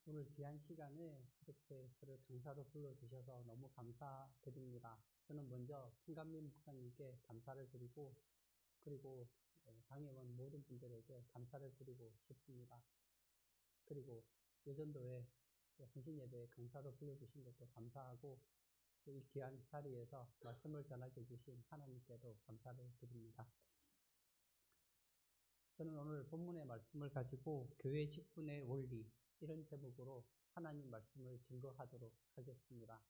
오늘 귀한 시간에 이렇게 저를 강사로 불러주셔서 너무 감사드립니다. 저는 먼저 신감민 목사님께 감사를 드리고, 그리고 당회원 모든 분들에게 감사를 드리고 싶습니다. 그리고 예전도에 헌신예배 강사로 불러주신 것도 감사하고, 이 귀한 자리에서 말씀을 전하게 해주신 하나님께도 감사를 드립니다. 저는 오늘 본문의 말씀을 가지고 교회 직분의 원리, 이런 제목으로 하나님 말씀을 증거하도록 하겠습니다.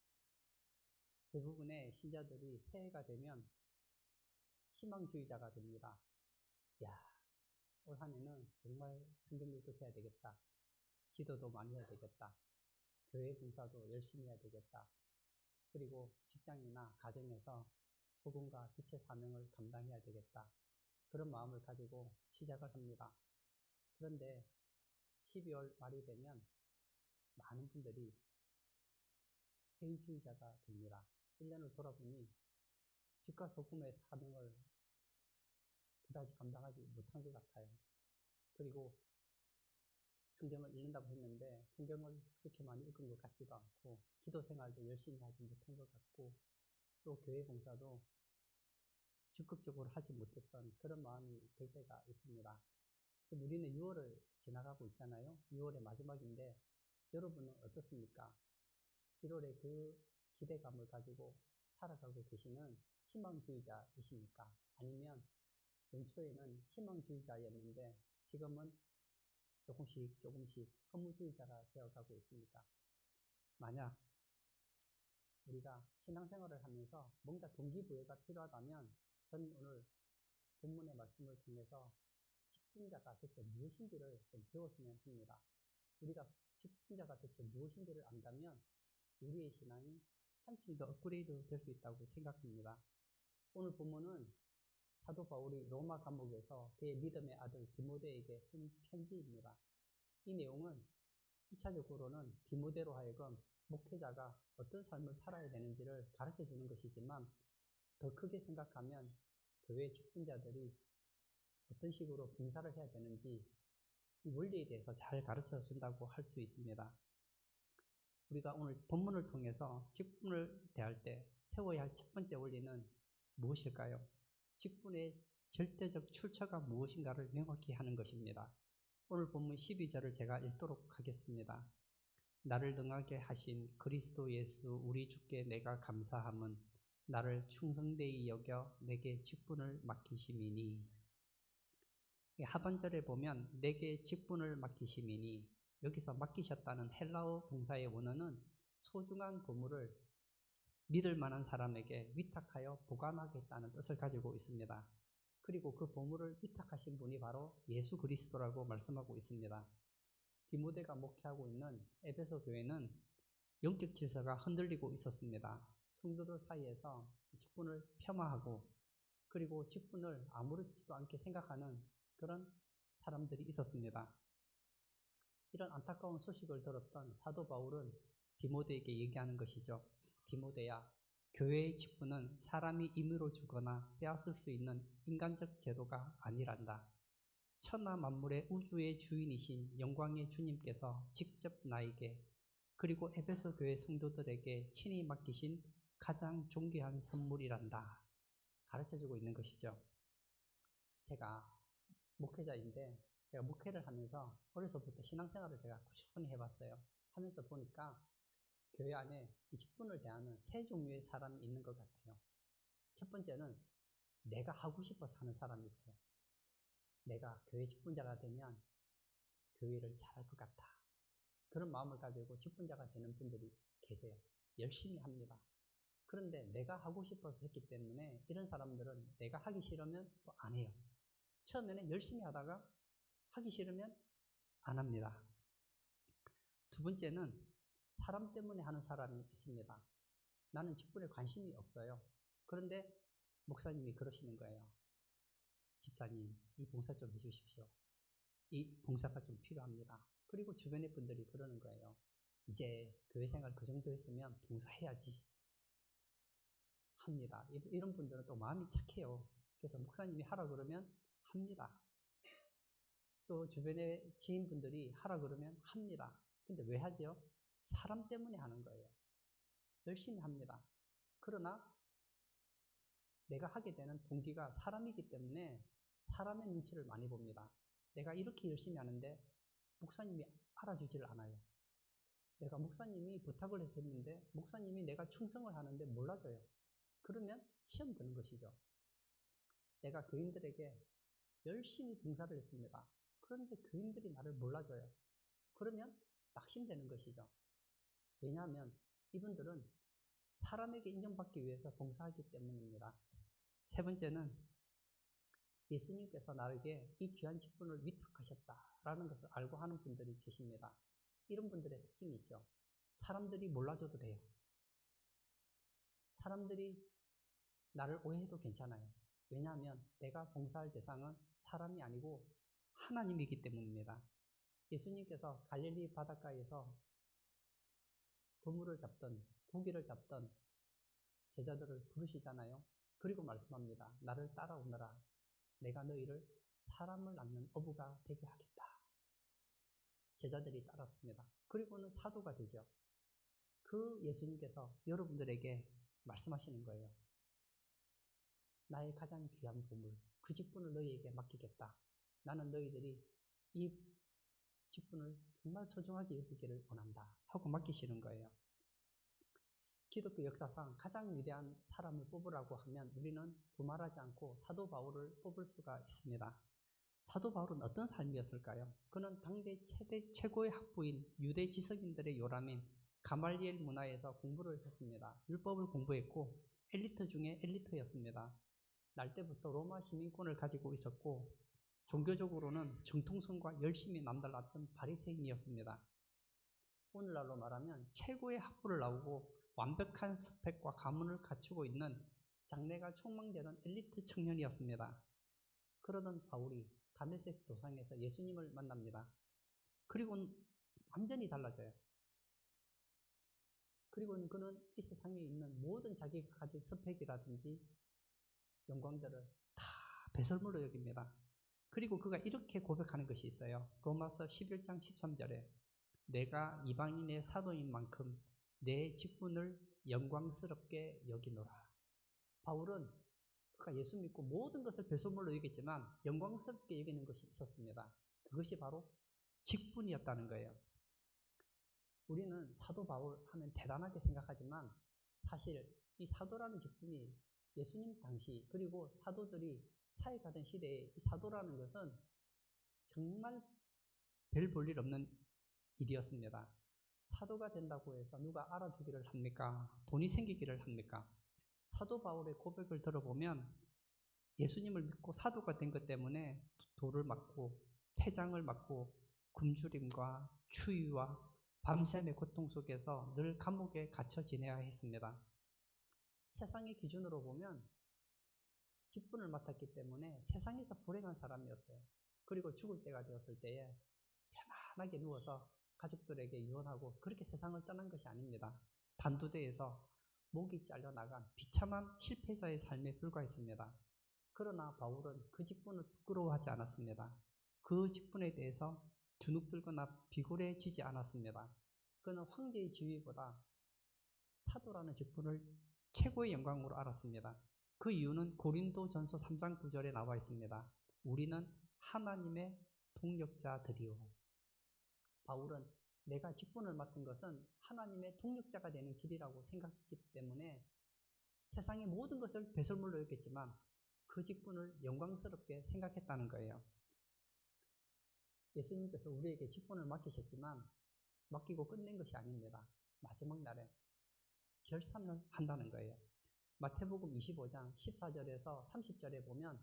대부분의 신자들이 새해가 되면 희망주의자가 됩니다. 야, 올 한 해는 정말 성경 읽기 해야 되겠다. 기도도 많이 해야 되겠다. 교회 봉사도 열심히 해야 되겠다. 그리고 직장이나 가정에서 소금과 빛의 사명을 감당해야 되겠다. 그런 마음을 가지고 시작을 합니다. 그런데 12월 말이 되면 많은 분들이 회의주의자가 됩니다. 1년을 돌아보니 빛과 소금의 사명을 그다지 감당하지 못한 것 같아요. 그리고 성경을 읽는다고 했는데 성경을 그렇게 많이 읽은 것 같지도 않고, 기도 생활도 열심히 하지 못한 것 같고, 또 교회 봉사도 적극적으로 하지 못했던 그런 마음이 들 때가 있습니다. 지금 우리는 6월을 지나가고 있잖아요. 6월의 마지막인데 여러분은 어떻습니까? 1월에 그 기대감을 가지고 살아가고 계시는 희망주의자이십니까? 아니면 연초에는 희망주의자였는데 지금은 조금씩 허무주의자가 되어가고 있습니까? 만약 우리가 신앙생활을 하면서 뭔가 동기부여가 필요하다면 저는 오늘 본문의 말씀을 통해서 직분자가 대체 무엇인지를 좀 배웠으면 합니다. 우리가 직분자가 대체 무엇인지를 안다면 우리의 신앙이 한층 더 업그레이드 될 수 있다고 생각합니다. 오늘 본문은 사도 바울이 로마 감옥에서 그의 믿음의 아들 디모데에게 쓴 편지입니다. 이 내용은 1차적으로는 디모데로 하여금 목회자가 어떤 삶을 살아야 되는지를 가르쳐 주는 것이지만, 더 크게 생각하면 교회 직분자들이 어떤 식으로 봉사를 해야 되는지 이 원리에 대해서 잘 가르쳐 준다고 할 수 있습니다. 우리가 오늘 본문을 통해서 직분을 대할 때 세워야 할 첫 번째 원리는 무엇일까요? 직분의 절대적 출처가 무엇인가를 명확히 하는 것입니다. 오늘 본문 12절을 제가 읽도록 하겠습니다. 나를 능하게 하신 그리스도 예수 우리 주께 내가 감사함은 나를 충성되이 여겨 내게 직분을 맡기심이니. 하반절에 보면 내게 직분을 맡기심이니, 여기서 맡기셨다는 헬라어 동사의 원어는 소중한 보물을 믿을 만한 사람에게 위탁하여 보관하겠다는 뜻을 가지고 있습니다. 그리고 그 보물을 위탁하신 분이 바로 예수 그리스도라고 말씀하고 있습니다. 디모데가 목회하고 있는 에베소 교회는 영적 질서가 흔들리고 있었습니다. 성도들 사이에서 직분을 폄하하고, 그리고 직분을 아무렇지도 않게 생각하는 그런 사람들이 있었습니다. 이런 안타까운 소식을 들었던 사도 바울은 디모데에게 얘기하는 것이죠. 디모데야, 교회의 직분은 사람이 임의로 주거나 빼앗을 수 있는 인간적 제도가 아니란다. 천하 만물의 우주의 주인이신 영광의 주님께서 직접 나에게, 그리고 에베소 교회 성도들에게 친히 맡기신 가장 존귀한 선물이란다. 가르쳐주고 있는 것이죠. 제가 목회자인데, 제가 목회를 하면서 어려서부터 신앙생활을 제가 꾸준히 해봤어요. 하면서 보니까 교회 안에 이 직분을 대하는 세 종류의 사람이 있는 것 같아요. 첫 번째는 내가 하고 싶어서 하는 사람이 있어요. 내가 교회 직분자가 되면 교회를 잘할 것 같다. 그런 마음을 가지고 직분자가 되는 분들이 계세요. 열심히 합니다. 그런데 내가 하고 싶어서 했기 때문에 이런 사람들은 내가 하기 싫으면 또 안 해요. 처음에는 열심히 하다가 하기 싫으면 안 합니다. 두 번째는 사람 때문에 하는 사람이 있습니다. 나는 직분에 관심이 없어요. 그런데 목사님이 그러시는 거예요. 집사님, 이 봉사 좀 해주십시오. 이 봉사가 좀 필요합니다. 그리고 주변의 분들이 그러는 거예요. 이제 교회 생활 그 정도 했으면 봉사해야지 합니다. 이런 분들은 또 마음이 착해요. 그래서 목사님이 하라 그러면 합니다. 또 주변의 지인분들이 하라 그러면 합니다. 근데 왜 하죠? 사람 때문에 하는 거예요. 열심히 합니다. 그러나 내가 하게 되는 동기가 사람이기 때문에 사람의 눈치를 많이 봅니다. 내가 이렇게 열심히 하는데 목사님이 알아주지를 않아요. 내가 목사님이 부탁을 해서 했는데 목사님이 내가 충성을 하는데 몰라줘요. 그러면 시험 드는 것이죠. 내가 교인들에게 열심히 봉사를 했습니다. 그런데 교인들이 나를 몰라줘요. 그러면 낙심되는 것이죠. 왜냐하면 이분들은 사람에게 인정받기 위해서 봉사하기 때문입니다. 세 번째는 예수님께서 나에게 이 귀한 직분을 위탁하셨다라는 것을 알고 하는 분들이 계십니다. 이런 분들의 특징이 있죠. 사람들이 몰라줘도 돼요. 사람들이 나를 오해해도 괜찮아요. 왜냐하면 내가 봉사할 대상은 사람이 아니고 하나님이기 때문입니다. 예수님께서 갈릴리 바닷가에서 그물을 잡던 고기를 잡던 제자들을 부르시잖아요. 그리고 말씀합니다. 나를 따라오너라. 내가 너희를 사람을 낳는 어부가 되게 하겠다. 제자들이 따랐습니다. 그리고는 사도가 되죠. 그 예수님께서 여러분들에게 말씀하시는 거예요. 나의 가장 귀한 보물, 그 직분을 너희에게 맡기겠다. 나는 너희들이 이 직분을 정말 소중하게 여기기를 원한다. 하고 맡기시는 거예요. 기독교 역사상 가장 위대한 사람을 뽑으라고 하면 우리는 두말하지 않고 사도 바울을 뽑을 수가 있습니다. 사도 바울은 어떤 삶이었을까요? 그는 당대 최고의 학부인 유대 지석인들의 요람인 가말리엘 문화에서 공부를 했습니다. 율법을 공부했고 엘리트 중에 엘리트였습니다. 날 때부터 로마 시민권을 가지고 있었고 종교적으로는 정통성과 열심히 남달랐던 바리새인이었습니다. 오늘날로 말하면 최고의 학부를 나오고 완벽한 스펙과 가문을 갖추고 있는 장래가 촉망되는 엘리트 청년이었습니다. 그러던 바울이 다메섹 도상에서 예수님을 만납니다. 그리고는 완전히 달라져요. 그리고 그는 이 세상에 있는 모든 자기가 가진 스펙이라든지 영광들을 다 배설물로 여깁니다. 그리고 그가 이렇게 고백하는 것이 있어요. 로마서 11장 13절에 내가 이방인의 사도인 만큼 내 직분을 영광스럽게 여기노라. 바울은 그가 예수 믿고 모든 것을 배설물로 여겼지만 영광스럽게 여기는 것이 있었습니다. 그것이 바로 직분이었다는 거예요. 우리는 사도 바울 하면 대단하게 생각하지만 사실 이 사도라는 직분이 예수님 당시 그리고 사도들이 사역하던 시대에 이 사도라는 것은 정말 별 볼 일 없는 일이었습니다. 사도가 된다고 해서 누가 알아주기를 합니까? 돈이 생기기를 합니까? 사도 바울의 고백을 들어보면 예수님을 믿고 사도가 된 것 때문에 돌을 맞고 태장을 맞고 굶주림과 추위와 밤샘의 고통 속에서 늘 감옥에 갇혀 지내야 했습니다. 세상의 기준으로 보면 직분을 맡았기 때문에 세상에서 불행한 사람이었어요. 그리고 죽을 때가 되었을 때에 편안하게 누워서 가족들에게 유언하고 그렇게 세상을 떠난 것이 아닙니다. 단두대에서 목이 잘려나간 비참한 실패자의 삶에 불과했습니다. 그러나 바울은 그 직분을 부끄러워하지 않았습니다. 그 직분에 대해서 주눅들거나 비굴해지지 않았습니다. 그는 황제의 지위보다 사도라는 직분을 최고의 영광으로 알았습니다. 그 이유는 고린도전서 3장 9절에 나와 있습니다. 우리는 하나님의 동력자들이요. 바울은 내가 직분을 맡은 것은 하나님의 동력자가 되는 길이라고 생각했기 때문에 세상의 모든 것을 배설물로 여겼지만 그 직분을 영광스럽게 생각했다는 거예요. 예수님께서 우리에게 직분을 맡기셨지만 맡기고 끝낸 것이 아닙니다. 마지막 날에 결산을 한다는 거예요. 마태복음 25장 14절에서 30절에 보면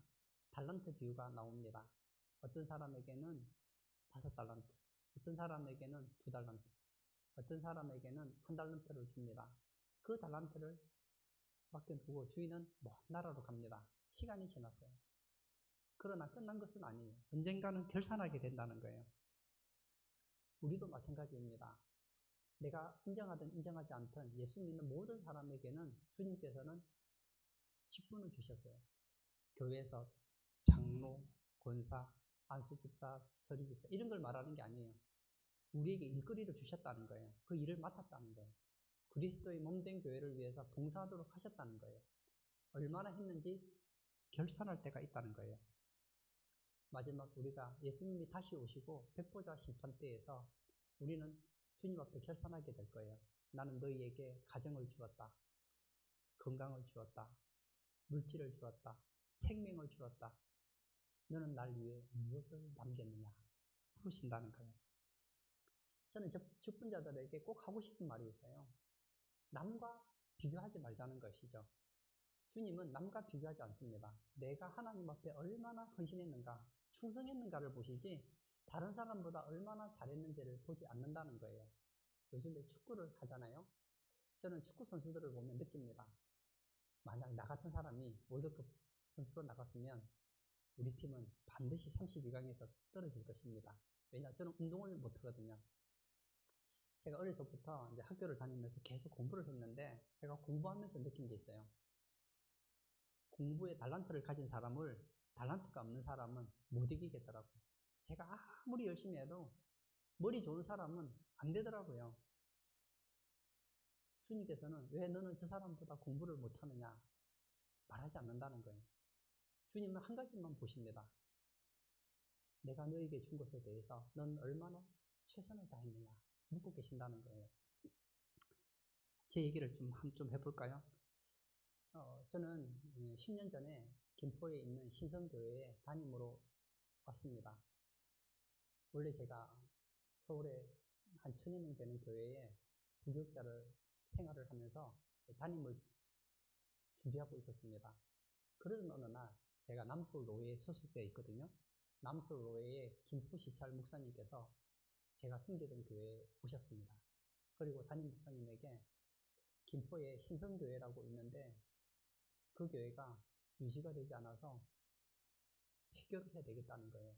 달란트 비유가 나옵니다. 어떤 사람에게는 5달란트, 어떤 사람에게는 2달란트, 어떤 사람에게는 1달란트를 줍니다. 그 달란트를 맡겨두고 주인은 먼 나라로 갑니다. 시간이 지났어요. 그러나 끝난 것은 아니에요. 언젠가는 결산하게 된다는 거예요. 우리도 마찬가지입니다. 내가 인정하든 인정하지 않든 예수 믿는 모든 사람에게는 주님께서는 직분을 주셨어요. 교회에서 장로, 권사, 안수집사, 서리집사 이런 걸 말하는 게 아니에요. 우리에게 일거리를 주셨다는 거예요. 그 일을 맡았다는 거예요. 그리스도의 몸된 교회를 위해서 봉사하도록 하셨다는 거예요. 얼마나 했는지 결산할 때가 있다는 거예요. 마지막 우리가 예수님이 다시 오시고 백보자 심판대에서 우리는 주님 앞에 결산하게 될 거예요. 나는 너희에게 가정을 주었다. 건강을 주었다. 물질을 주었다. 생명을 주었다. 너는 날 위해 무엇을 남겼느냐? 물으신다는 거예요. 저는 직분자들에게 꼭 하고 싶은 말이 있어요. 남과 비교하지 말자는 것이죠. 주님은 남과 비교하지 않습니다. 내가 하나님 앞에 얼마나 헌신했는가, 충성했는가를 보시지 다른 사람보다 얼마나 잘했는지를 보지 않는다는 거예요. 요즘에 축구를 하잖아요. 저는 축구 선수들을 보면 느낍니다. 만약 나 같은 사람이 월드컵 선수로 나갔으면 우리 팀은 반드시 32강에서 떨어질 것입니다. 왜냐, 저는 운동을 못하거든요. 제가 어려서부터 이제 학교를 다니면서 계속 공부를 했는데 제가 공부하면서 느낀 게 있어요. 공부에 달란트를 가진 사람을 달란트가 없는 사람은 못 이기겠더라고요. 제가 아무리 열심히 해도 머리 좋은 사람은 안 되더라고요. 주님께서는 왜 너는 저 사람보다 공부를 못하느냐 말하지 않는다는 거예요. 주님은 한 가지만 보십니다. 내가 너에게 준 것에 대해서 넌 얼마나 최선을 다했느냐 묻고 계신다는 거예요. 제 얘기를 좀 해볼까요? 저는 10년 전에 김포에 있는 신성교회에 담임으로 왔습니다. 원래 제가 서울에 한 1000여 명 되는 교회에 부교육자를 생활을 하면서 담임을 준비하고 있었습니다. 그러던 어느 날 제가 남서울로회에 소속되어 있거든요. 남서울로회의 김포시찰 목사님께서 제가 섬기던 교회에 오셨습니다. 그리고 담임 목사님에게 김포에 신성교회라고 있는데 그 교회가 유지가 되지 않아서 폐교를 해야 되겠다는 거예요.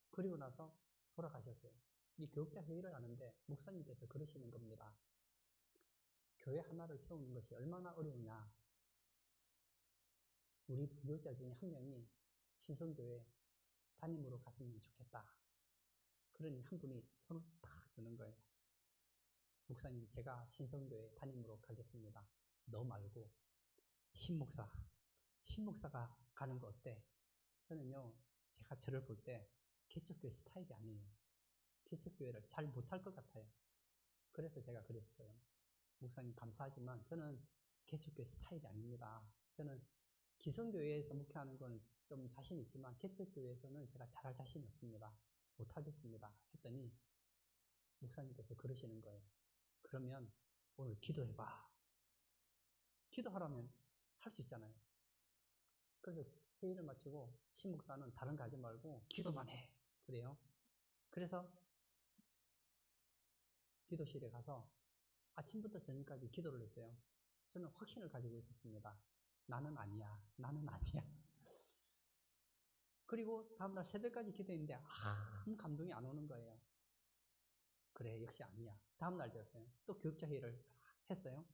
그리고 나서 돌아가셨어요. 이 교육자 회의를 하는데 목사님께서 그러시는 겁니다. 교회 하나를 세우는 것이 얼마나 어려우냐. 우리 부교육자 중에 한 명이 신성교회 담임으로 갔으면 좋겠다. 그러니 한 분이 손을 탁 드는 거예요. 목사님, 제가 신성교회 담임으로 가겠습니다. 너 말고 신목사가 가는 거 어때? 저는요, 제가 저를 볼 때 개척교회 스타일이 아니에요. 개척교회를 잘 못할 것 같아요. 그래서 제가 그랬어요. 목사님 감사하지만 저는 개척교회 스타일이 아닙니다. 저는 기성교회에서 목회하는 건 좀 자신 있지만 개척교회에서는 제가 잘할 자신이 없습니다. 못하겠습니다. 했더니 목사님께서 그러시는 거예요. 그러면 오늘 기도해봐. 기도하라면 할 수 있잖아요. 그래서 회의를 마치고 신목사는 다른 거 하지 말고 기도만 해. 그래요. 그래서 기도실에 가서 아침부터 저녁까지 기도를 했어요. 저는 확신을 가지고 있었습니다. 나는 아니야. 나는 아니야. 그리고 다음날 새벽까지 기도했는데 아무 감동이 안 오는 거예요. 그래, 역시 아니야. 다음날 되었어요. 또 교육자 회의를 했어요.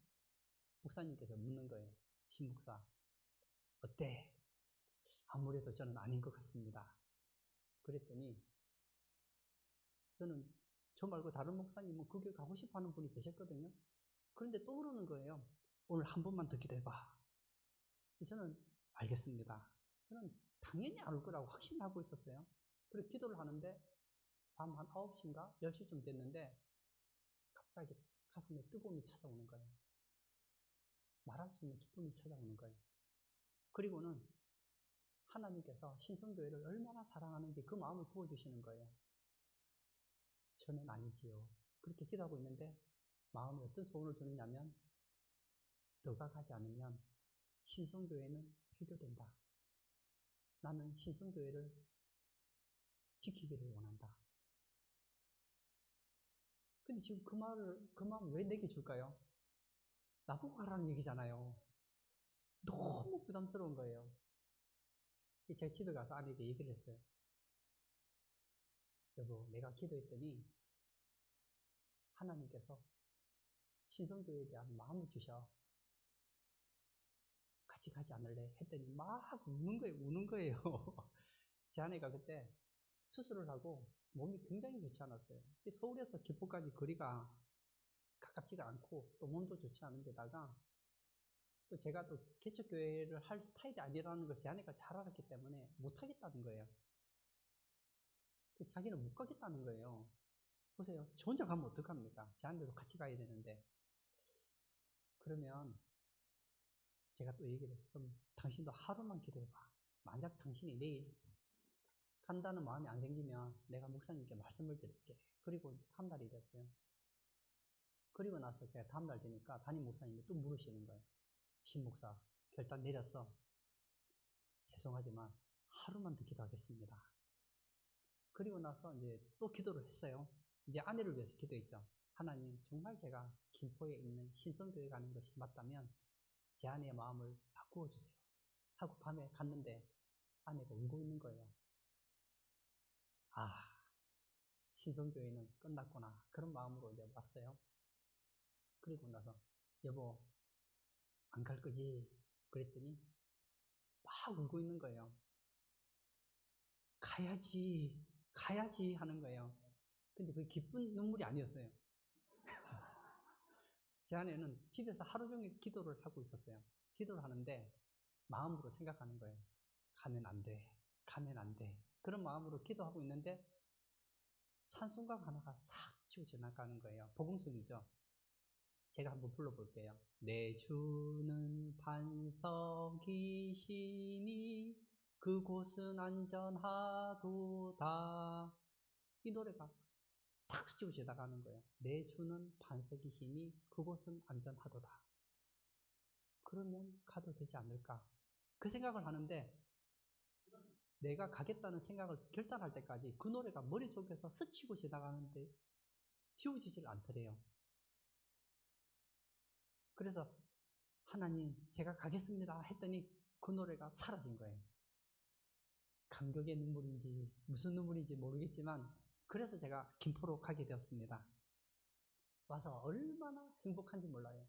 목사님께서 묻는 거예요. 신목사, 어때? 아무래도 저는 아닌 것 같습니다. 그랬더니 저는 저 말고 다른 목사님은 그 교회 가고 싶어 하는 분이 계셨거든요. 그런데 또 그러는 거예요. 오늘 한 번만 더 기도해봐. 저는 알겠습니다. 저는 당연히 안 올 거라고 확신하고 있었어요. 그리고 기도를 하는데 밤 한 9시인가 10시쯤 됐는데 갑자기 가슴에 뜨거움이 찾아오는 거예요. 말할 수 있는 기쁨이 찾아오는 거예요. 그리고는 하나님께서 신성교회를 얼마나 사랑하는지 그 마음을 부어주시는 거예요. 저는 아니지요. 그렇게 기도하고 있는데 마음에 어떤 소원을 주느냐면 너가 가지 않으면 신성교회는 폐교된다. 나는 신성교회를 지키기를 원한다. 근데 지금 그 마음을 왜 내게 줄까요? 나보고 가라는 얘기잖아요. 너무 부담스러운 거예요. 제가 집에 가서 아내에게 얘기를 했어요. 여보, 내가 기도했더니 하나님께서 신성교회에 대한 마음을 주셔. 같이 가지 않을래? 했더니 막 우는 거예요. 제 아내가 그때 수술을 하고 몸이 굉장히 좋지 않았어요. 서울에서 김포까지 거리가 가깝지가 않고 또 몸도 좋지 않은 데다가 또 제가 또 개척교회를 할 스타일이 아니라는 걸 제 아내가 잘 알았기 때문에 못하겠다는 거예요. 자기는 못 가겠다는 거예요. 보세요. 저 혼자 가면 어떡합니까? 제 아내도 같이 가야 되는데. 그러면 제가 또 얘기를 해서 그럼 당신도 하루만 기도해봐. 만약 당신이 내일 간다는 마음이 안 생기면 내가 목사님께 말씀을 드릴게. 그리고 다음날이 됐어요. 그리고 나서 제가 다음날 되니까 담임 목사님이 또 물으시는 거예요. 신목사, 결단 내렸어. 죄송하지만 하루만 더 기도하겠습니다. 그리고 나서 이제 또 기도를 했어요. 이제 아내를 위해서 기도했죠. 하나님, 정말 제가 김포에 있는 신성교회 가는 것이 맞다면 제 아내의 마음을 바꾸어 주세요. 하고 밤에 갔는데 아내가 울고 있는 거예요. 아, 신성교회는 끝났구나. 그런 마음으로 이제 왔어요. 그리고 나서 여보, 안 갈 거지? 그랬더니 막 울고 있는 거예요. 가야지, 가야지 하는 거예요. 근데 그 기쁜 눈물이 아니었어요. 제 아내는 집에서 하루 종일 기도를 하고 있었어요. 기도를 하는데 마음으로 생각하는 거예요. 가면 안 돼. 가면 안 돼. 그런 마음으로 기도하고 있는데 찬송가 하나가 싹 치고 지나가는 거예요. 복음송이죠. 제가 한번 불러볼게요. 내 주는 반석이시니 그곳은 안전하도다. 이 노래가 탁 스치고 지나가는 거예요. 내 주는 반석이시니 그곳은 안전하도다. 그러면 가도 되지 않을까? 그 생각을 하는데 내가 가겠다는 생각을 결단할 때까지 그 노래가 머릿속에서 스치고 지나가는데 지워지질 않더래요. 그래서 하나님, 제가 가겠습니다 했더니 그 노래가 사라진 거예요. 감격의 눈물인지 무슨 눈물인지 모르겠지만 그래서 제가 김포로 가게 되었습니다. 와서 얼마나 행복한지 몰라요.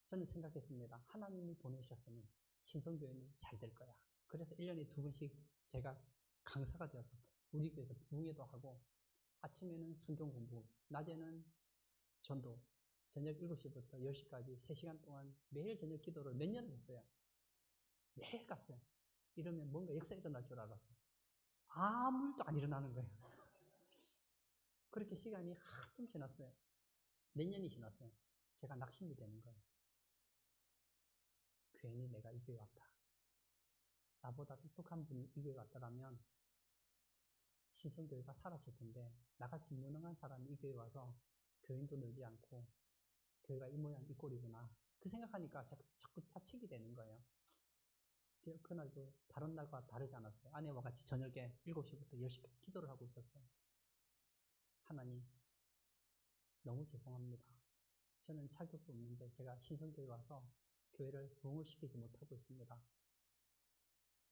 저는 생각했습니다. 하나님이 보내셨으니 신성교회는 잘 될 거야. 그래서 1년에 2번씩 제가 강사가 되어서 우리 교회에서 부흥회도 하고 아침에는 성경 공부, 낮에는 전도, 저녁 7시부터 10시까지 3시간 동안 매일 저녁 기도를 몇 년을 했어요. 매일 갔어요. 이러면 뭔가 역사 일어날 줄 알았어요. 아무 일도 안 일어나는 거예요. 그렇게 시간이 한참 지났어요. 몇 년이 지났어요. 제가 낙심이 되는 거예요. 괜히 내가 이 교회 왔다. 나보다 똑똑한 분이 이 교회 왔다라면 신성교회가 살았을 텐데 나같이 무능한 사람이 이 교회 와서 교인도 늘지 않고 교회가 이 모양 이 꼴이구나. 그 생각하니까 자꾸 자책이 되는 거예요. 그날도 다른 날과 다르지 않았어요. 아내와 같이 저녁에 7시부터 10시까지 기도를 하고 있었어요. 하나님, 너무 죄송합니다. 저는 자격도 없는데 제가 신성교회 와서 교회를 부흥을 시키지 못하고 있습니다.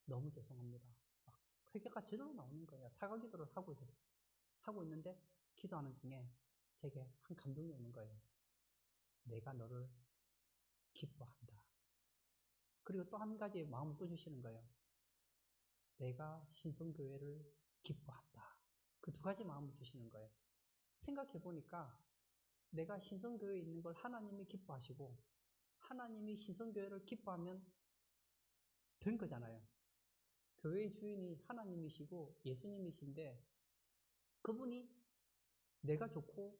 너무 죄송합니다. 막 회개가 저절로 나오는 거예요. 사과 기도를 하고 있었어요. 하고 있는데 기도하는 중에 제게 한 감동이 오는 거예요. 내가 너를 기뻐한다. 그리고 또 한 가지 마음을 또 주시는 거예요. 내가 신성교회를 기뻐한다. 그 두 가지 마음을 주시는 거예요. 생각해 보니까 내가 신성교회에 있는 걸 하나님이 기뻐하시고 하나님이 신성교회를 기뻐하면 된 거잖아요. 교회의 주인이 하나님이시고 예수님이신데 그분이 내가 좋고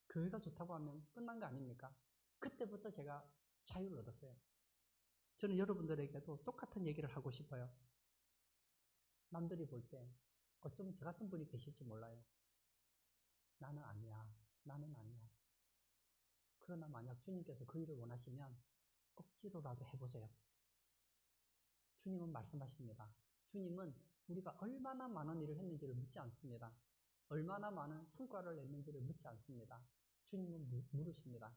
교회가 좋다고 하면 끝난 거 아닙니까? 그때부터 제가 자유를 얻었어요. 저는 여러분들에게도 똑같은 얘기를 하고 싶어요. 남들이 볼 때 어쩌면 저 같은 분이 계실지 몰라요. 나는 아니야. 나는 아니야. 그러나 만약 주님께서 그 일을 원하시면 억지로라도 해보세요. 주님은 말씀하십니다. 주님은 우리가 얼마나 많은 일을 했는지를 묻지 않습니다. 얼마나 많은 성과를 냈는지를 묻지 않습니다. 주님은 물으십니다.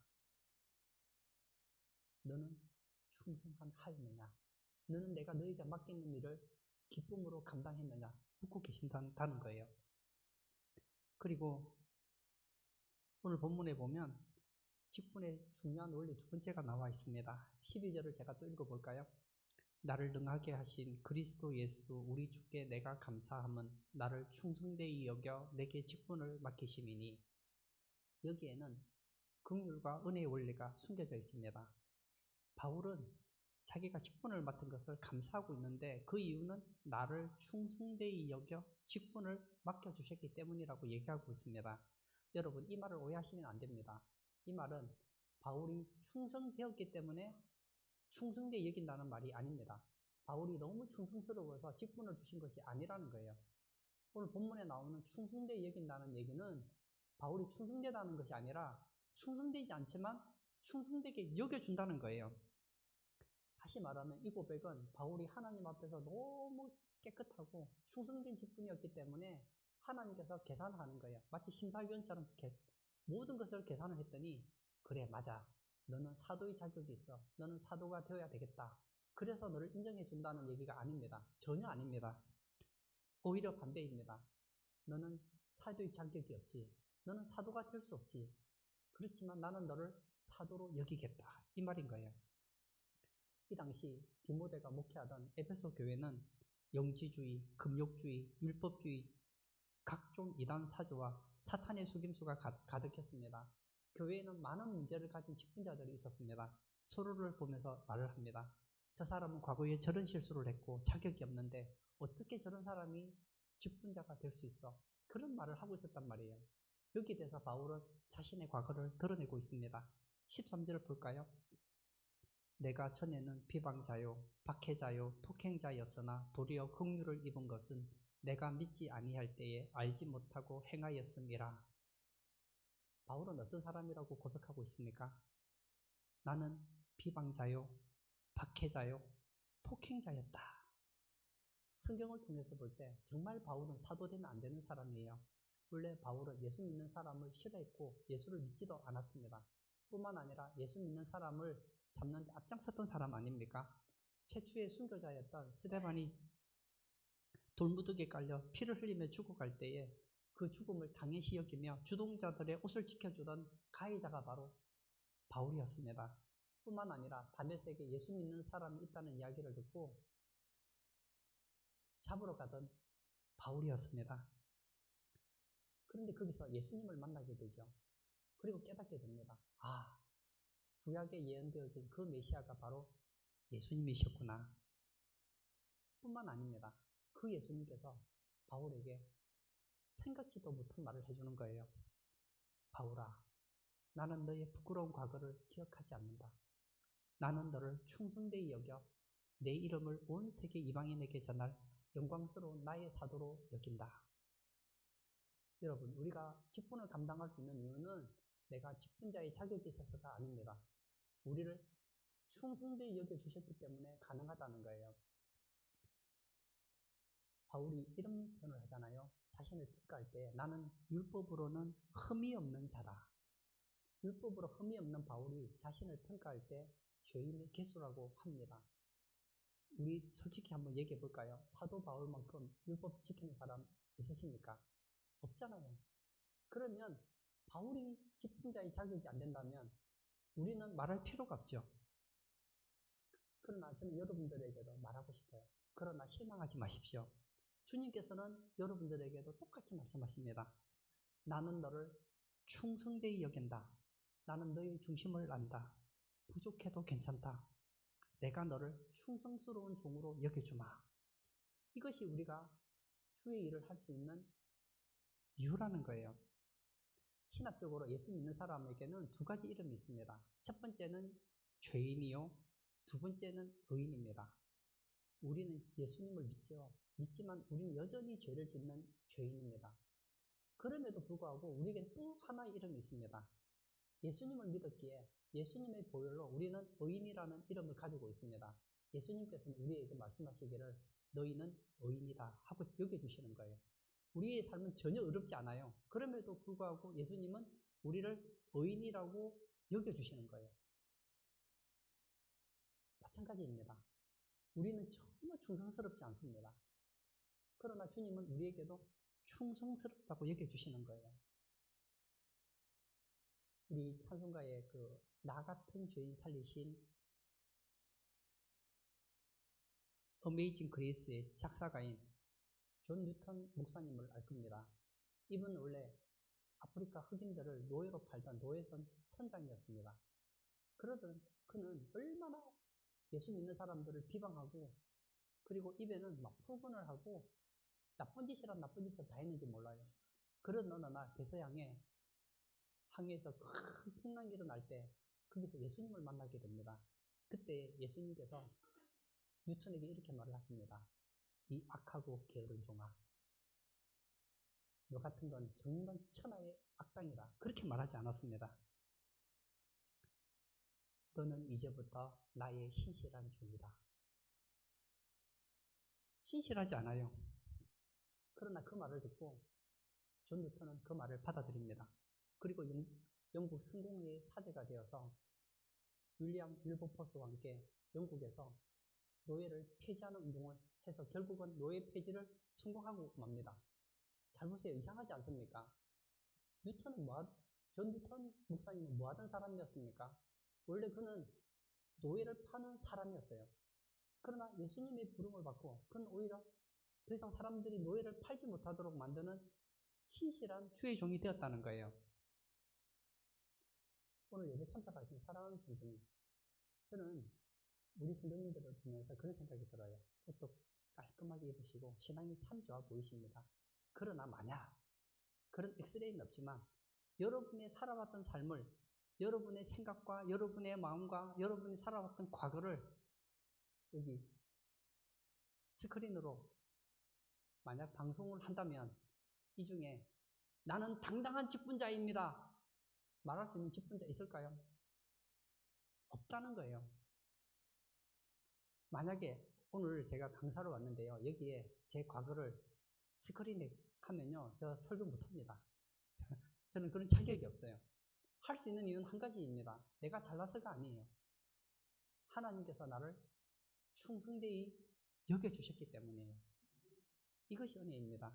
너는 충성한 하였느냐? 너는 내가 너에게 맡기는 일을 기쁨으로 감당했느냐? 묻고 계신다는 거예요. 그리고 오늘 본문에 보면 직분의 중요한 원리 두 번째가 나와 있습니다. 12절을 제가 또 읽어볼까요? 나를 능하게 하신 그리스도 예수 우리 주께 내가 감사함은 나를 충성되이 여겨 내게 직분을 맡기심이니. 여기에는 긍휼과 은혜의 원리가 숨겨져 있습니다. 바울은 자기가 직분을 맡은 것을 감사하고 있는데 그 이유는 나를 충성되이 여겨 직분을 맡겨주셨기 때문이라고 얘기하고 있습니다. 여러분, 이 말을 오해하시면 안 됩니다. 이 말은 바울이 충성되었기 때문에 충성되이 여긴다는 말이 아닙니다. 바울이 너무 충성스러워서 직분을 주신 것이 아니라는 거예요. 오늘 본문에 나오는 충성되이 여긴다는 얘기는 바울이 충성되다는 것이 아니라 충성되지 않지만 충성되게 여겨준다는 거예요. 다시 말하면 이 고백은 바울이 하나님 앞에서 너무 깨끗하고 충성된 직분이었기 때문에 하나님께서 계산하는 거예요. 마치 심사위원처럼 모든 것을 계산을 했더니 그래, 맞아. 너는 사도의 자격이 있어. 너는 사도가 되어야 되겠다. 그래서 너를 인정해 준다는 얘기가 아닙니다. 전혀 아닙니다. 오히려 반대입니다. 너는 사도의 자격이 없지. 너는 사도가 될 수 없지. 그렇지만 나는 너를 사도로 여기겠다. 이 말인 거예요. 이 당시 디모데가 목회하던 에베소 교회는 영지주의, 금욕주의, 율법주의, 각종 이단 사조와 사탄의 속임수가 가득했습니다. 교회에는 많은 문제를 가진 직분자들이 있었습니다. 서로를 보면서 말을 합니다. 저 사람은 과거에 저런 실수를 했고 자격이 없는데 어떻게 저런 사람이 직분자가 될 수 있어? 그런 말을 하고 있었단 말이에요. 여기에 대해서 바울은 자신의 과거를 드러내고 있습니다. 13절을 볼까요? 내가 전에는 비방자요, 박해자요, 폭행자였으나 도리어 긍휼을 입은 것은 내가 믿지 아니할 때에 알지 못하고 행하였음이라. 바울은 어떤 사람이라고 고백하고 있습니까? 나는 비방자요, 박해자요, 폭행자였다. 성경을 통해서 볼 때 정말 바울은 사도되면 안 되는 사람이에요. 원래 바울은 예수 믿는 사람을 싫어했고 예수를 믿지도 않았습니다. 뿐만 아니라 예수 믿는 사람을 잡는 데 앞장섰던 사람 아닙니까? 최초의 순교자였던 스데반이 돌무더기에 깔려 피를 흘리며 죽어갈 때에 그 죽음을 당연시 여기며 주동자들의 옷을 지켜주던 가해자가 바로 바울이었습니다. 뿐만 아니라 다메섹에 예수 믿는 사람이 있다는 이야기를 듣고 잡으러 가던 바울이었습니다. 그런데 거기서 예수님을 만나게 되죠. 그리고 깨닫게 됩니다. 아, 구약에 예언되어진 그 메시아가 바로 예수님이셨구나. 뿐만 아닙니다. 그 예수님께서 바울에게 생각지도 못한 말을 해주는 거예요. 바울아, 나는 너의 부끄러운 과거를 기억하지 않는다. 나는 너를 충성되이 여겨 내 이름을 온 세계 이방인에게 전할 영광스러운 나의 사도로 여긴다. 여러분, 우리가 직분을 감당할 수 있는 이유는 내가 직분자의 자격이 있어서가 아닙니다. 우리를 충성되이 여겨주셨기 때문에 가능하다는 거예요. 바울이 이런 표현을 하잖아요. 자신을 평가할 때 나는 율법으로는 흠이 없는 자다. 율법으로 흠이 없는 바울이 자신을 평가할 때 죄인의 개수라고 합니다. 우리 솔직히 한번 얘기해 볼까요? 사도 바울만큼 율법 지키는 사람 있으십니까? 없잖아요. 그러면 바울이 직분자의 자격이 안 된다면 우리는 말할 필요가 없죠. 그러나 저는 여러분들에게도 말하고 싶어요. 그러나 실망하지 마십시오. 주님께서는 여러분들에게도 똑같이 말씀하십니다. 나는 너를 충성되이 여긴다. 나는 너의 중심을 안다. 부족해도 괜찮다. 내가 너를 충성스러운 종으로 여겨주마. 이것이 우리가 주의 일을 할 수 있는 이유라는 거예요. 신학적으로 예수 믿는 사람에게는 두 가지 이름이 있습니다. 첫 번째는 죄인이요. 두 번째는 의인입니다. 우리는 예수님을 믿죠. 믿지만 우리는 여전히 죄를 짓는 죄인입니다. 그럼에도 불구하고 우리에겐 또 하나의 이름이 있습니다. 예수님을 믿었기에 예수님의 보혈로 우리는 의인이라는 이름을 가지고 있습니다. 예수님께서는 우리에게 말씀하시기를 너희는 의인이다 하고 여겨주시는 거예요. 우리의 삶은 전혀 어렵지 않아요. 그럼에도 불구하고 예수님은 우리를 의인이라고 여겨주시는 거예요. 마찬가지입니다. 우리는 전혀 충성스럽지 않습니다. 그러나 주님은 우리에게도 충성스럽다고 여겨주시는 거예요. 우리 찬송가에 나 같은 죄인 살리신 어메이징 그레이스의 작사가인 존 뉴턴 목사님을 알 겁니다. 이분은 원래 아프리카 흑인들을 노예로 팔던 노예선 선장이었습니다. 그러던 그는 얼마나 예수 믿는 사람들을 비방하고 그리고 입에는 막 폭언을 하고 나쁜 짓이란 나쁜 짓을 다 했는지 몰라요. 그런 어느 날 대서양에 항해에서 큰 풍랑이 일어날 때 거기서 예수님을 만나게 됩니다. 그때 예수님께서 뉴턴에게 이렇게 말을 하십니다. 이 악하고 게으른 종아, 너 같은 건 정말 천하의 악당이다. 그렇게 말하지 않았습니다. 너는 이제부터 나의 신실한 종이다. 신실하지 않아요. 그러나 그 말을 듣고 존 뉴턴은 그 말을 받아들입니다. 그리고 영국 성공회의 사제가 되어서 윌리엄 윌버포스와 함께 영국에서 노예를 폐지하는 운동을 해서 결국은 노예 폐지를 성공하고 맙니다. 잘 보세요. 이상하지 않습니까? 존 뉴턴 목사님은 뭐 하던 사람이었습니까? 원래 그는 노예를 파는 사람이었어요. 그러나 예수님의 부름을 받고 그는 오히려 더 이상 사람들이 노예를 팔지 못하도록 만드는 신실한 주의 종이 되었다는 거예요. 오늘 예배 참석하신 사랑하는 성도님, 저는 우리 성도님들을 보면서 그런 생각이 들어요. 옷도 깔끔하게 입으시고 신앙이 참 좋아 보이십니다. 그러나 만약 그런 엑스레이는 없지만 여러분의 살아왔던 삶을, 여러분의 생각과 여러분의 마음과 여러분이 살아왔던 과거를 여기 스크린으로 만약 방송을 한다면 이 중에 나는 당당한 직분자입니다 말할 수 있는 직분자 있을까요? 없다는 거예요. 만약에 오늘 제가 강사로 왔는데요, 여기에 제 과거를 스크린에 하면요, 저 설교 못합니다. 저는 그런 자격이 없어요. 할 수 있는 이유는 한 가지입니다. 내가 잘나서가 아니에요. 하나님께서 나를 충성되이 여겨주셨기 때문이에요. 이것이 은혜입니다.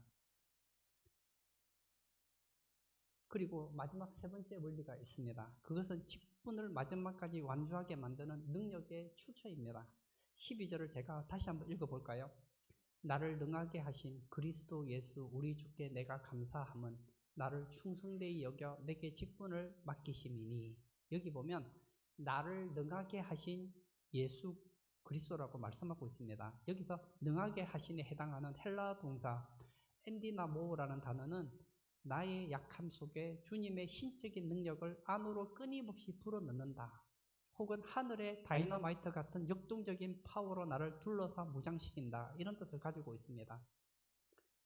그리고 마지막 세 번째 원리가 있습니다. 그것은 직분을 마지막까지 완주하게 만드는 능력의 출처입니다. 12절을 제가 다시 한번 읽어볼까요? 나를 능하게 하신 그리스도 예수 우리 주께 내가 감사함은 나를 충성되이 여겨 내게 직분을 맡기심이니. 여기 보면 나를 능하게 하신 예수 그리스도라고 말씀하고 있습니다. 여기서 능하게 하신에 해당하는 헬라 동사 엔디나모라는 단어는 나의 약함 속에 주님의 신적인 능력을 안으로 끊임없이 불어넣는다. 혹은 하늘의 다이너마이트 같은 역동적인 파워로 나를 둘러서 무장시킨다. 이런 뜻을 가지고 있습니다.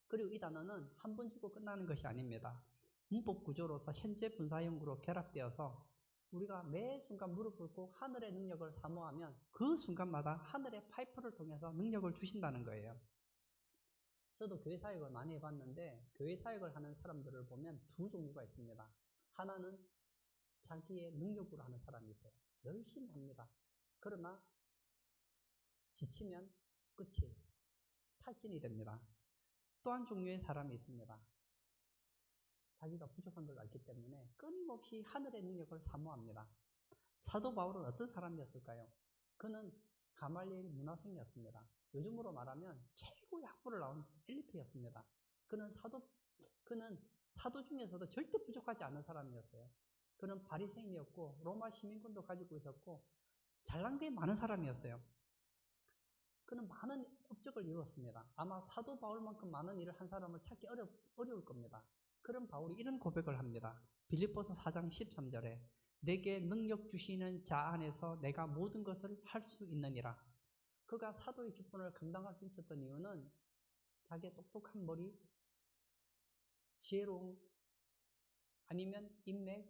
그리고 이 단어는 한 번 주고 끝나는 것이 아닙니다. 문법 구조로서 현재 분사형으로 결합되어서 우리가 매 순간 무릎 꿇고 하늘의 능력을 사모하면 그 순간마다 하늘의 파이프를 통해서 능력을 주신다는 거예요. 저도 교회 사역을 많이 해봤는데 교회 사역을 하는 사람들을 보면 두 종류가 있습니다. 하나는 자기의 능력으로 하는 사람이 있어요. 열심히 합니다. 그러나 지치면 끝이에요. 탈진이 됩니다. 또 한 종류의 사람이 있습니다. 자기가 부족한 걸 알기 때문에 끊임없이 하늘의 능력을 사모합니다. 사도 바울은 어떤 사람이었을까요? 그는 가말리엘 문화생이었습니다. 요즘으로 말하면 최고의 학부를 나온 엘리트였습니다. 그는 사도 중에서도 절대 부족하지 않은 사람이었어요. 그는 바리새인이었고 로마 시민권도 가지고 있었고 잘난 게 많은 사람이었어요. 그는 많은 업적을 이루었습니다. 아마 사도 바울만큼 많은 일을 한 사람을 찾기 어려울 겁니다. 그런 바울이 이런 고백을 합니다. 빌립보서 4장 13절에 내게 능력 주시는 자 안에서 내가 모든 것을 할 수 있느니라. 그가 사도의 직분을 감당할 수 있었던 이유는 자기의 똑똑한 머리, 지혜로움, 아니면 인맥,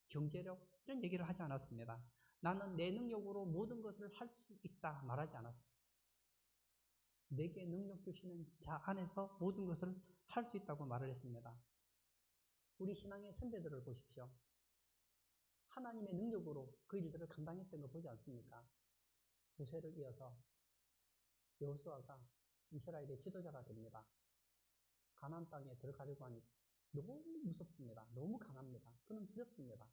경제력 이런 얘기를 하지 않았습니다. 나는 내 능력으로 모든 것을 할 수 있다 말하지 않았습니다. 내게 능력 주시는 자 안에서 모든 것을 할 수 있다고 말을 했습니다. 우리 신앙의 선배들을 보십시오. 하나님의 능력으로 그 일들을 감당했던 거 보지 않습니까? 모세를 이어서 여호수아가 이스라엘의 지도자가 됩니다. 가나안 땅에 들어가려고 하니 너무 무섭습니다. 너무 강합니다. 그는 두렵습니다.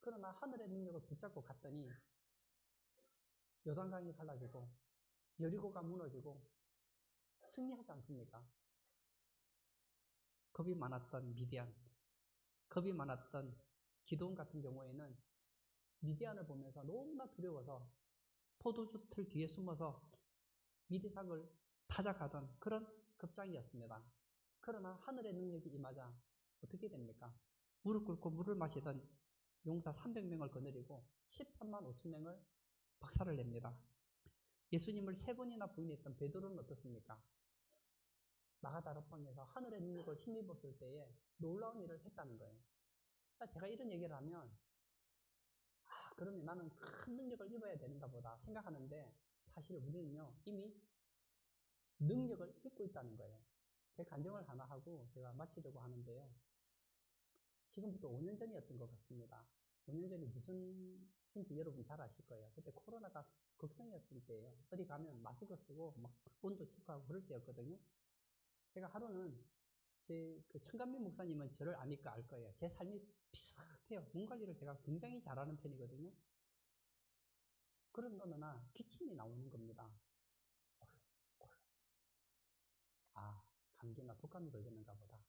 그러나 하늘의 능력을 붙잡고 갔더니 요단강이 갈라지고 여리고가 무너지고 승리하지 않습니까? 겁이 많았던 미디안, 겁이 많았던 기드온 같은 경우에는 미디안을 보면서 너무나 두려워서 포도주 틀 뒤에 숨어서 미디삭을 타작하던 그런 급장이었습니다. 그러나 하늘의 능력이 임하자 어떻게 됩니까? 무릎 꿇고 물을 마시던 용사 300명을 거느리고 13만 5천 명을 박살을 냅니다. 예수님을 3번이나 부인했던 베드로는 어떻습니까? 마가다락방에서 하늘의 능력을 힘입었을 때에 놀라운 일을 했다는 거예요. 그러니까 제가 이런 얘기를 하면 그러면 나는 큰 능력을 입어야 되는가 보다 생각하는데 사실 우리는요 이미 능력을 입고 있다는 거예요. 제 간증을 하나 하고 제가 마치려고 하는데요. 지금부터 5년 전이었던 것 같습니다. 5년 전이 무슨 인지 여러분 잘 아실 거예요. 그때 코로나가 극성이었을 때예요. 어디 가면 마스크 쓰고 막 온도 체크하고 그럴 때였거든요. 제가 하루는 제 그 청감민 목사님은 저를 아니까 알 거예요. 제 삶이 비슷해요. 몸 관리를 제가 굉장히 잘하는 편이거든요. 그런 어느 날 기침이 나오는 겁니다. 아, 감기나 독감이 걸렸는가 보다.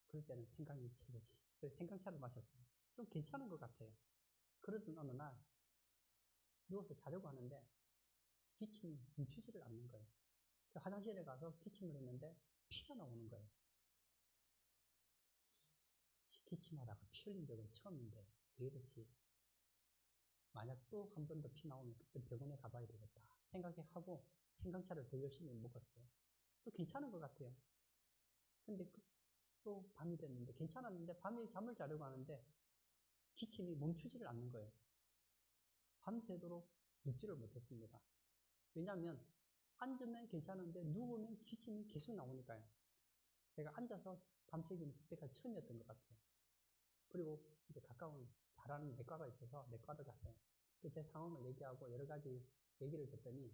그럴 때는 생강이 최고지. 그래서 생강차를 마셨어요. 좀 괜찮은 것 같아요. 그러던 어느 날 누워서 자려고 하는데 기침이 멈추지를 않는 거예요. 화장실에 가서 기침을 했는데 피가 나오는 거예요. 기침하다가 피 흘린 적은 처음인데 왜 이러지? 만약 또 한 번 더 피 나오면 그때 병원에 가봐야 되겠다 생각하고 생강차를 더 열심히 먹었어요. 또 괜찮은 것 같아요. 근데 또 밤이 됐는데 괜찮았는데 밤에 잠을 자려고 하는데 기침이 멈추지를 않는 거예요. 밤새도록 눕지를 못했습니다. 왜냐하면 앉으면 괜찮은데 누우면 기침이 계속 나오니까요. 제가 앉아서 밤새기는 그때가 처음이었던 것 같아요. 그리고 이제 가까운 잘하는 내과가 있어서 내과를 갔어요. 제 상황을 얘기하고 여러 가지 얘기를 듣더니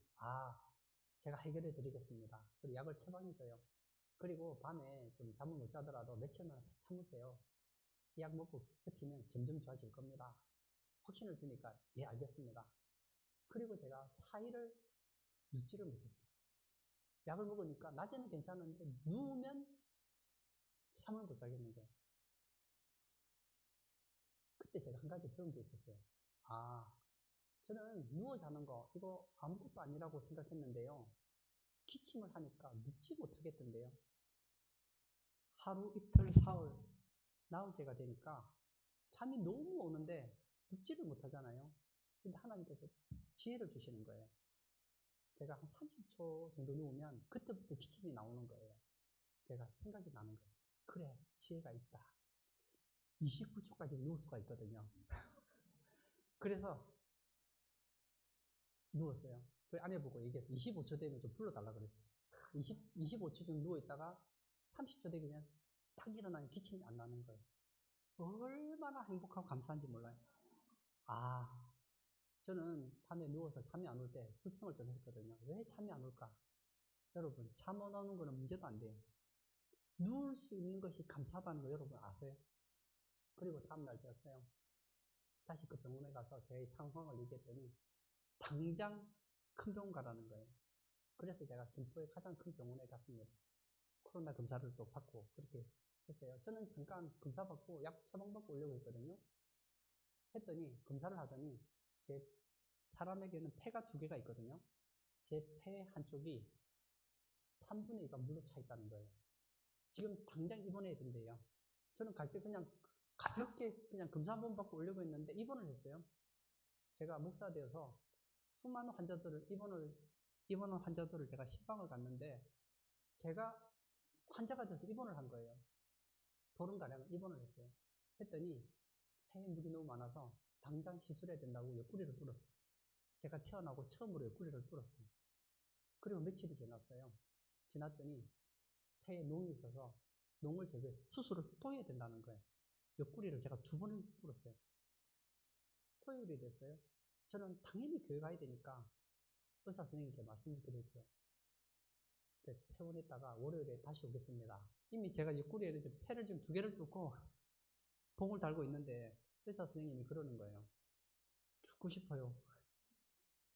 제가 해결해 드리겠습니다. 그리고 약을 처방해줘요. 그리고 밤에 좀 잠을 못 자더라도 며칠만 참으세요. 이 약 먹고 버티면 점점 좋아질 겁니다. 확신을 주니까 예 알겠습니다. 그리고 제가 4일을 눕지를 못했어요. 약을 먹으니까 낮에는 괜찮은데 누우면 잠을 못 자겠는 거예요. 그때 제가 한 가지 배운 게 있었어요. 저는 누워 자는 거 이거 아무것도 아니라고 생각했는데요. 기침을 하니까 눕지 못하겠던데요. 하루, 이틀, 사흘, 나흘째가 되니까 잠이 너무 오는데 눕지를 못하잖아요. 근데 하나님께서 지혜를 주시는 거예요. 제가 한 30초 정도 누우면 그때부터 기침이 나오는 거예요. 제가 생각이 나는 거예요. 그래, 지혜가 있다. 29초까지 누울 수가 있거든요. 그래서 누웠어요. 그 아내 보고 얘기해서 25초 되면 좀 불러달라 그랬어요. 25초 정도 누워있다가 30초 되면 딱 일어나면 기침이 안 나는 거예요. 얼마나 행복하고 감사한지 몰라요. 저는 밤에 누워서 잠이 안 올 때 불평을 좀 했거든요. 왜 잠이 안 올까? 여러분, 잠 안 오는 거는 문제도 안 돼요. 누울 수 있는 것이 감사하다는 거 여러분 아세요? 그리고 다음날 되었어요. 다시 그 병원에 가서 제 상황을 얘기했더니 당장 큰 병원 가라는 거예요. 그래서 제가 김포의 가장 큰 병원에 갔습니다. 코로나 검사를 또 받고 그렇게 했어요. 저는 잠깐 검사 받고 약 처방받고 오려고 했거든요. 했더니 검사를 하더니 제 사람에게는 폐가 2개가 있거든요. 제 폐 한쪽이 3분의 2가 물로 차 있다는 거예요. 지금 당장 입원해야 된대요. 저는 갈 때 그냥 가볍게 그냥 검사 한번 받고 오려고 했는데 입원을 했어요. 제가 목사 되어서 수많은 환자들을 입원한 환자들을 제가 신방을 갔는데 제가 환자가 돼서 입원을 한 거예요. 보름가량 입원을 했어요. 했더니 폐에 물이 너무 많아서 당장 시술해야 된다고 옆구리를 뚫었어요. 제가 태어나고 처음으로 옆구리를 뚫었어요. 그리고 며칠이 지났어요. 지났더니 폐에 농이 있어서 농을 제거해 수술을 또 해야 된다는 거예요. 옆구리를 제가 2번을 뚫었어요. 토요일이 됐어요. 저는 당연히 교회 가야 되니까 의사 선생님께 말씀을 드렸죠. 퇴원했다가 월요일에 다시 오겠습니다. 이미 제가 옆구리에 폐를 지금 2개를 뚫고 봉을 달고 있는데 의사 선생님이 그러는 거예요. 죽고 싶어요.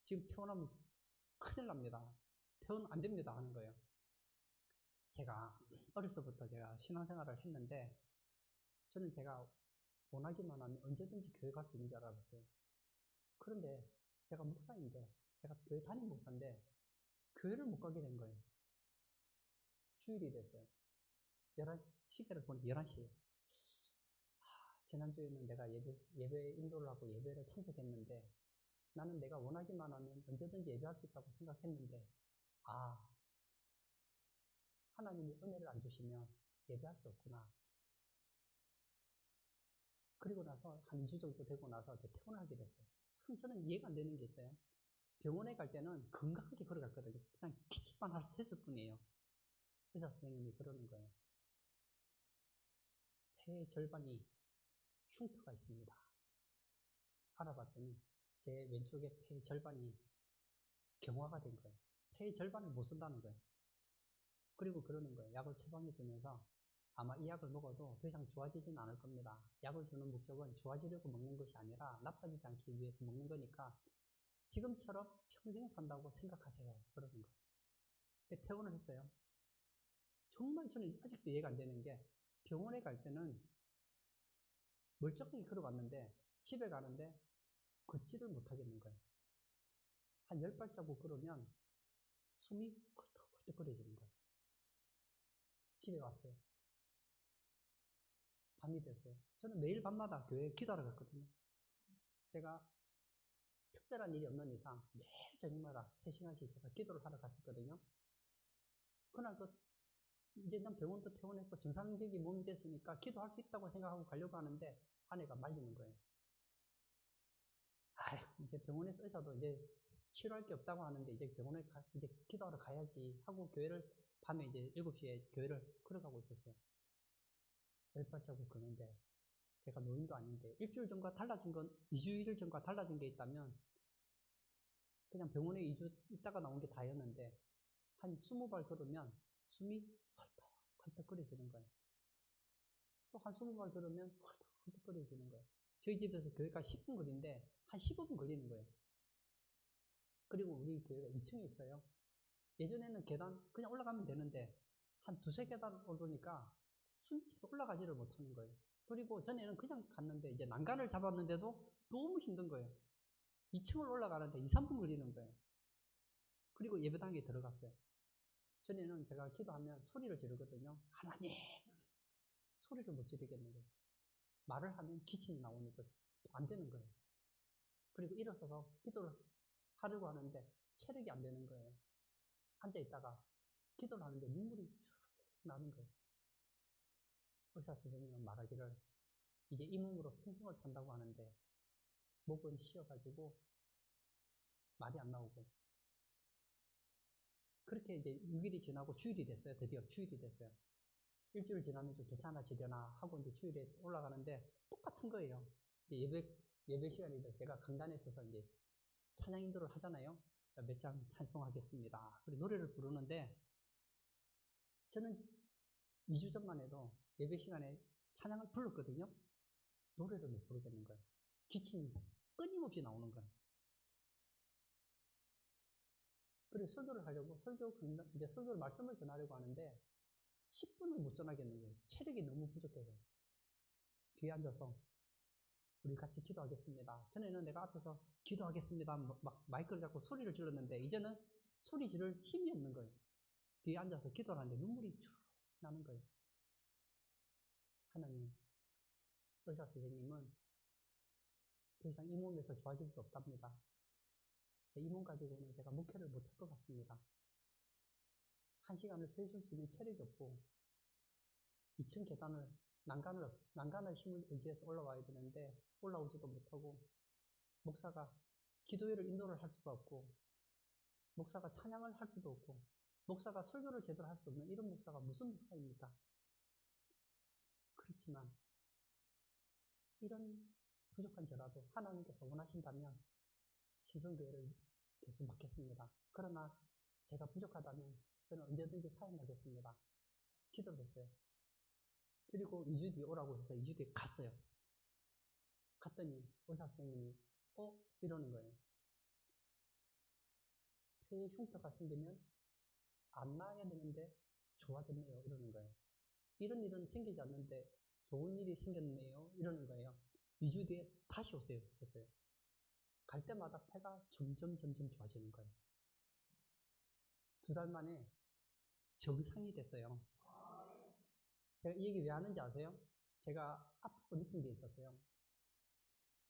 지금 퇴원하면 큰일 납니다. 퇴원 안 됩니다 하는 거예요. 제가 어려서부터 제가 신앙생활을 했는데 저는 제가 원하기만 하면 언제든지 교회 갈 수 있는 줄 알았어요. 그런데 제가 목사인데, 제가 교회 담임 목사인데 교회를 못 가게 된 거예요. 주일이 됐어요. 11시, 시계를 보니까 11시에요. 지난주에는 내가 예배 인도를 하고 예배를 참석했는데 나는 내가 원하기만 하면 언제든지 예배할 수 있다고 생각했는데 하나님이 은혜를 안 주시면 예배할 수 없구나. 그리고 나서 한 2주 정도 되고 나서 퇴원을 하게 됐어요. 참 저는 이해가 안 되는 게 있어요. 병원에 갈 때는 건강하게 걸어갔거든요. 그냥 기침만 했을 뿐이에요. 의사 선생님이 그러는 거예요. 폐의 절반이 흉터가 있습니다. 알아봤더니 제 왼쪽에 폐의 절반이 경화가 된 거예요. 폐의 절반을 못 쓴다는 거예요. 그리고 그러는 거예요. 약을 처방해 주면서 아마 이 약을 먹어도 더 이상 좋아지진 않을 겁니다. 약을 주는 목적은 좋아지려고 먹는 것이 아니라 나빠지지 않기 위해서 먹는 거니까 지금처럼 평생 산다고 생각하세요. 그러는 거예요. 퇴원을 했어요. 정말 저는 아직도 이해가 안 되는 게 병원에 갈 때는 멀쩡하게 걸어갔는데 집에 가는데 걷지를 못하겠는 거예요. 한 10발자국 걸으면 숨이 헐떡헐떡거려지는 거예요. 집에 왔어요. 밤이 됐어요. 저는 매일 밤마다 교회에 기도하러 갔거든요. 제가 특별한 일이 없는 이상 매일 저녁마다 3시간씩 제가 기도를 하러 갔었거든요. 그날도 이제 난 병원도 퇴원했고 정상적인 몸이 됐으니까 기도할 수 있다고 생각하고 가려고 하는데 아내가 말리는 거예요. 이제 병원에서 의사도 이제 치료할 게 없다고 하는데 이제 병원에 이제 기도하러 가야지 하고 교회를 밤에 이제 7시에 교회를 걸어가고 있었어요. 10발자국 걷는데 제가 노인도 아닌데 일주일 전과 달라진 건 2주일 전과 달라진 게 있다면 그냥 병원에 2주 있다가 나온 게 다였는데 한 20발 걸으면 숨이 헐떡헐떡거려지는 거예요. 또 한 20발 걸으면 헐떡헐떡거려지는 거예요. 저희 집에서 교회까지 10분 거리인데 한 15분 걸리는 거예요. 그리고 우리 교회가 2층에 있어요. 예전에는 계단 그냥 올라가면 되는데 한 2-3계단 오르니까 숨이 차서 올라가지를 못하는 거예요. 그리고 전에는 그냥 갔는데 이제 난간을 잡았는데도 너무 힘든 거예요. 2층을 올라가는데 2-3분 걸리는 거예요. 그리고 예배당에 들어갔어요. 전에는 제가 기도하면 소리를 지르거든요. 하나님! 소리를 못 지르겠는 거예요. 말을 하면 기침이 나오니까 안 되는 거예요. 그리고 일어서서 기도를 하려고 하는데 체력이 안 되는 거예요. 앉아있다가 기도를 하는데 눈물이 쭉 나는 거예요. 의사 선생님은 말하기를 이제 이 몸으로 평생을 산다고 하는데 목은 쉬어가지고 말이 안 나오고 그렇게 이제 6일이 지나고 주일이 됐어요. 드디어 주일이 됐어요. 일주일 지나면 좀 괜찮아지려나 하고 이제 주일에 올라가는데 똑같은 거예요. 예배 시간인데 제가 강단에 있어서 이제 찬양 인도를 하잖아요. 몇 장 찬송하겠습니다. 그리고 노래를 부르는데 저는 2주 전만 해도 예배 시간에 찬양을 불렀거든요. 노래를 못 부르겠는 거예요. 기침이 끊임없이 나오는 거예요. 그리고 설교를 하려고 이제 설교를 말씀을 전하려고 하는데 10분을 못 전하겠는 거예요. 체력이 너무 부족해서. 뒤에 앉아서 우리 같이 기도하겠습니다. 전에는 내가 앞에서 기도하겠습니다. 막 마이크를 잡고 소리를 질렀는데 이제는 소리 지를 힘이 없는 거예요. 뒤에 앉아서 기도를 하는데 눈물이 쭉 나는 거예요. 하나님, 의사 선생님은 더 이상 이 몸에서 좋아질 수 없답니다. 이 몸 가지고는 제가 목회를 못할 것 같습니다. 1시간을 서 있을 수 있는 체력이 없고 2층 계단을 난간을 힘을 의지해서 올라와야 되는데 올라오지도 못하고 목사가 기도회를 인도를 할 수가 없고 목사가 찬양을 할 수도 없고 목사가 설교를 제대로 할 수 없는 이런 목사가 무슨 목사입니까? 그렇지만 이런 부족한 저라도 하나님께서 원하신다면 시선교회를 계속 맡겠습니다. 그러나 제가 부족하다면 저는 언제든지 사용하겠습니다. 기도를 했어요. 그리고 2주 뒤에 오라고 해서 2주 뒤에 갔어요. 갔더니 의사 선생님이 이러는 거예요. 폐에 흉터가 생기면 안 나아야 되는데 좋아졌네요. 이러는 거예요. 이런 일은 생기지 않는데 좋은 일이 생겼네요. 이러는 거예요. 2주 뒤에 다시 오세요. 했어요. 갈 때마다 폐가 점점 좋아지는 거예요. 2달 만에 정상이 됐어요. 제가 이 얘기 왜 하는지 아세요? 제가 아프고 느낀 게 있었어요.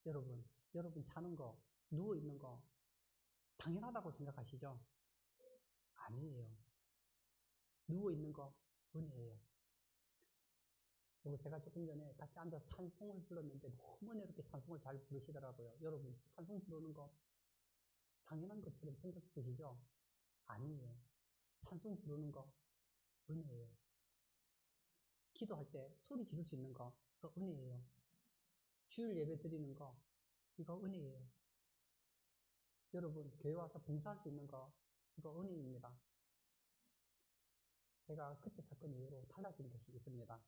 여러분 자는 거, 누워 있는 거 당연하다고 생각하시죠? 아니에요. 누워 있는 거 은혜예요. 그리고 제가 조금 전에 같이 앉아서 찬송을 불렀는데 너무 은혜롭게 찬송을 잘 부르시더라고요. 여러분 찬송 부르는 거 당연한 것처럼 생각해 보시죠? 아니에요. 찬송 부르는 거 은혜예요. 기도할 때 소리 지를 수 있는 거 그거 은혜예요. 주일 예배 드리는 거 이거 은혜예요. 여러분 교회 와서 봉사할 수 있는 거 이거 은혜입니다. 제가 그때 사건 이후로 달라진 것이 있습니다.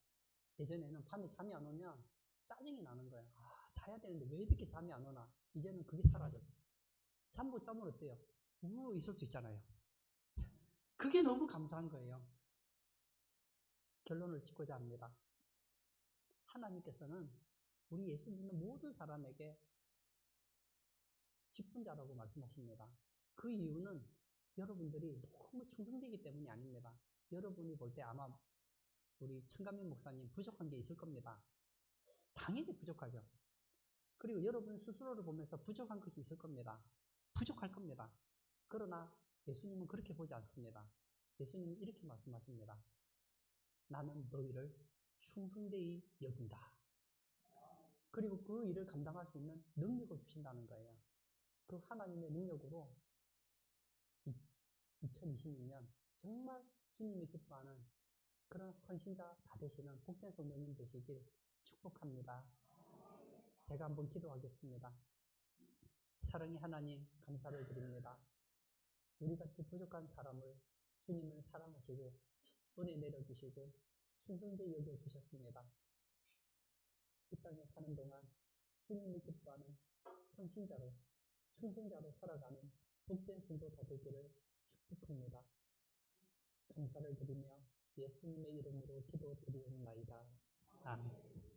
예전에는 밤에 잠이 안 오면 짜증이 나는 거예요. 아, 자야 되는데 왜 이렇게 잠이 안 오나? 이제는 그게 사라졌어요. 잠 못 자면 어때요? 누워 있을 수 있잖아요. 그게 너무 감사한 거예요. 결론을 짓고자 합니다. 하나님께서는 우리 예수 믿는 모든 사람에게 직분자라고 말씀하십니다. 그 이유는 여러분들이 너무 충성되기 때문이 아닙니다. 여러분이 볼 때 아마 우리 청가민 목사님 부족한 게 있을 겁니다. 당연히 부족하죠. 그리고 여러분 스스로를 보면서 부족한 것이 있을 겁니다. 부족할 겁니다. 그러나 예수님은 그렇게 보지 않습니다. 예수님은 이렇게 말씀하십니다. 나는 너희를 충성되이 여긴다. 그리고 그 일을 감당할 수 있는 능력을 주신다는 거예요. 그 하나님의 능력으로 2026년 정말 주님이 기뻐하는 그런 헌신자 다 되시는 복된 성도님 되시길 축복합니다. 제가 한번 기도하겠습니다. 사랑의 하나님 감사를 드립니다. 우리같이 부족한 사람을 주님은 사랑하시고 은혜 내려주시고 충성되이 여겨주셨습니다. 이 땅에 사는 동안 주님이 기뻐하는 헌신자로 충성자로 살아가는 복된 성도 다 되기를 축복합니다. 감사를 드리며 예수님의 이름으로 기도드리옵나이다. 아멘.